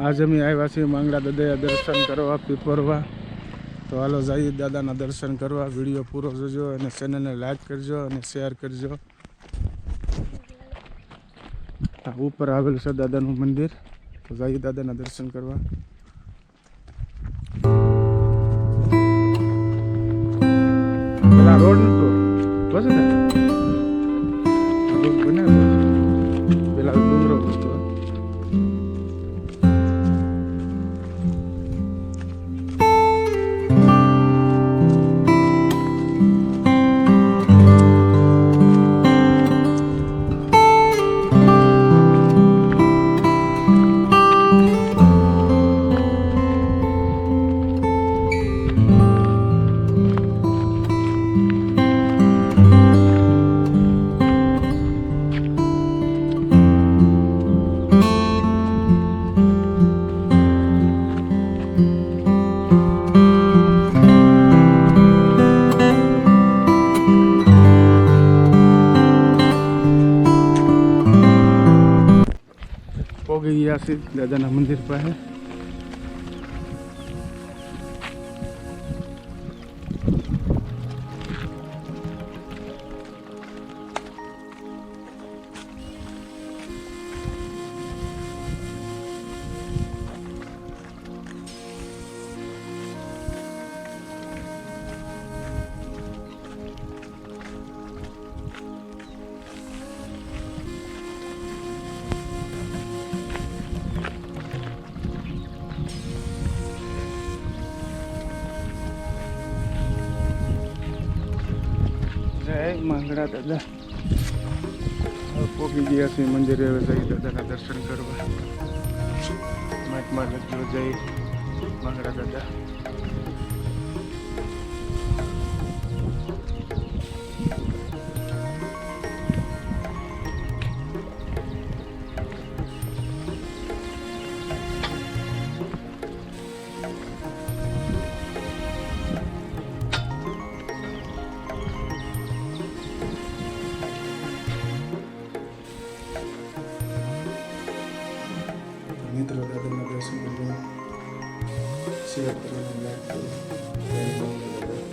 આજ અમે આવ્યા છીએ માંગડા દાદા દર્શન કરવા પીપરવા. તો હાલો જઈએ દાદાના દર્શન કરવા. વિડીયો પૂરો જોજો અને ચેનલને લાઈક કરજો અને શેર કરજો. ઉપર આવેલું છે દાદાનું મંદિર. તો જઈએ દાદાના દર્શન કરવા. પેલા રોડ નતો બસ ને રોડ બને પેલા ડુંગરો વસ્તુ. પોગી ગયા છે દાદાના મંદિર પાસે. જય માંગડા દાદા. પોગી ગયા છે મંદિરે. હવે જઈ દાદાના દર્શન કરવા. મહાત્મા લખજો જય માંગડા દાદા. મિત્રો દાદાના દર્શન કરવા શેર કરવાનું લાઈક કરો.